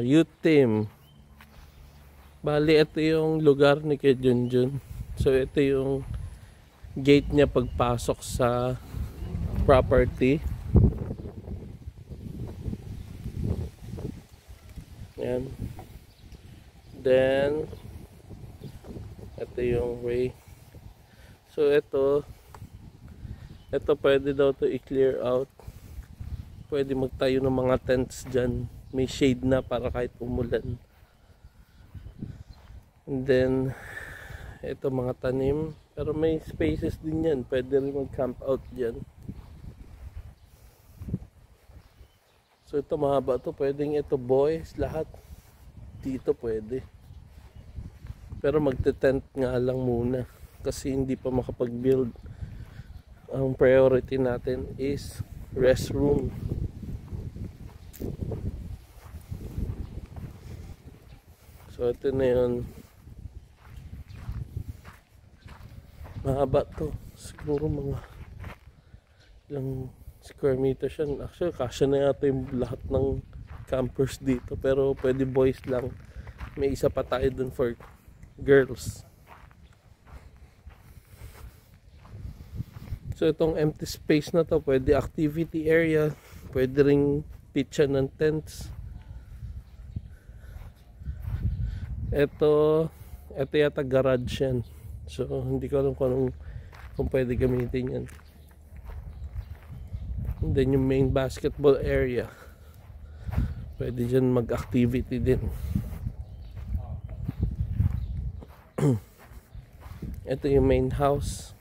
youth team. Bali, ito yung lugar ni Kuya Junjun. So, ito yung gate niya pagpasok sa property. Yan. Then, ito yung way. So, ito pwede daw to i-clear out. Pwede magtayo ng mga tents dyan. May shade na para kahit umulan. And then, ito mga tanim. Pero may spaces din yan. Pwede rin mag-camp out dyan. So, ito mahaba to. Pwedeng ito boys, lahat. Dito pwede. Pero magte-tent nga lang muna. Kasi hindi pa makapag-build. Ang priority natin is restroom. So, ito na yun. Mahaba to. Siguro mga ilang square meters yan. Actually, kasya na yata yung lahat ng campers dito. Pero pwede boys lang. May isa pa tayo dun for girls. So, itong empty space na to, pwede activity area. Pwede ring pitchan ng tents. Ito yata garage yan. So, hindi ko alam kung pwede gamitin yan. And then yung main basketball area. Pwede dyan mag-activity din. Ito yung main house.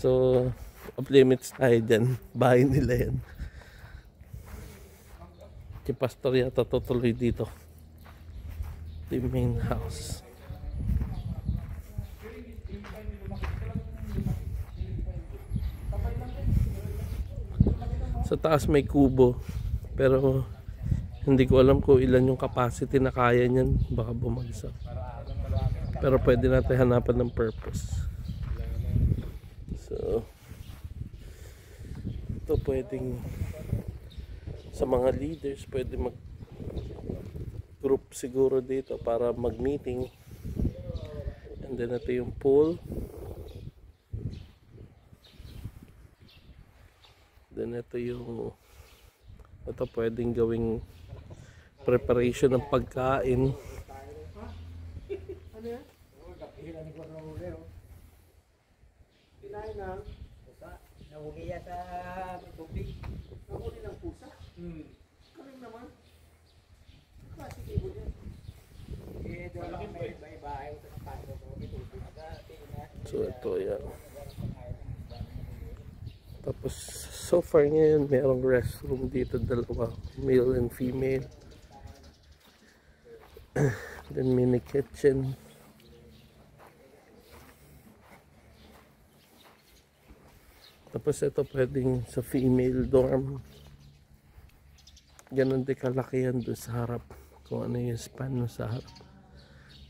So, off limits tayo dyan. Bahay nila yan. Si pastor yata tutuloy dito. The main house. Sa taas may kubo, pero hindi ko alam kung ilan yung capacity na kaya niyan. Baka bumagsak, pero pwede natin hanapan ng purpose. So ito pwedeng sa mga leaders, pwede mag group siguro dito para mag-meeting. And then ito yung pool. Then ito pwedeng gawing preparation ng pagkain. So ito yan. Tapos so far ngayon merong restroom dito, dalawa, male and female. Then mini kitchen. Tapos ito pwedeng sa female dorm. Ganon din kalaki yan doon sa harap. Kung ano yung span sa harap.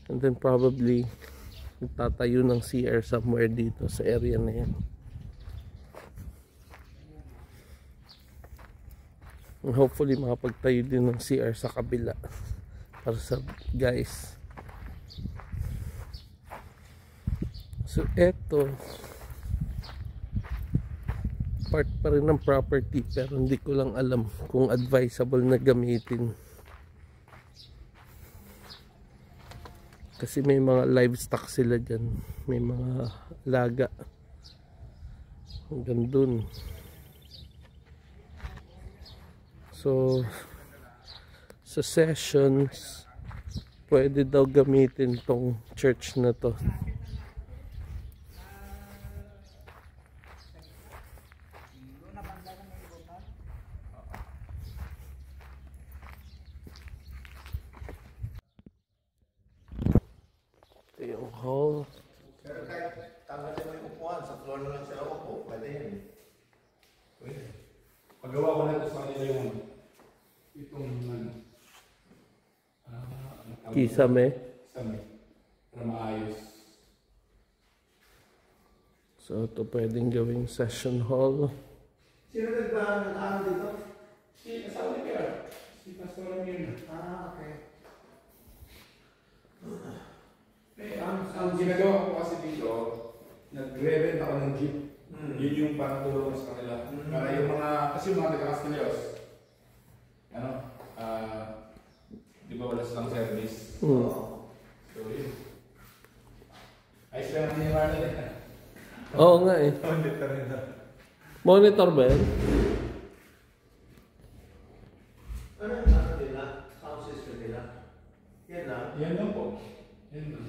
And then probably tatayo ng CR somewhere dito sa area na yan. And hopefully makapagtayo din ng CR sa kabila para sa guys. So eto part pa rin ng property, pero hindi ko lang alam kung advisable na gamitin. Kasi may mga livestock sila dyan. May mga laga. Hanggang dun. So, sa sessions, pwede daw gamitin tong church na to. Ito yung hall. Pero kahit tanggalin mo yung upuan, sa floor na lang sila upo, pwede yun. Pwede. Paggawa ko na ito sa kanila yung itong Kisame. Kisame. Para maayos. So ito pwedeng gawing session hall. Sino nagbahan ng araw dito? Si asawa ni Pierre. Si Pastor Ramiro. Okay. Ang ginagawa ko kasi dito, nagre-rent ako ng jeep. Yun yung parang tulong ko sa kanila. Para yung mga, kasi yung mga taga-Castellos, ano, di ba wala silang service? Hmm. So yun. Ayos lang ang niniwala din. Oo nga eh. Monitor nila. Monitor ba yan? Ano yung nila? Sound system nila? Yan lang. Yan lang po. Yan lang.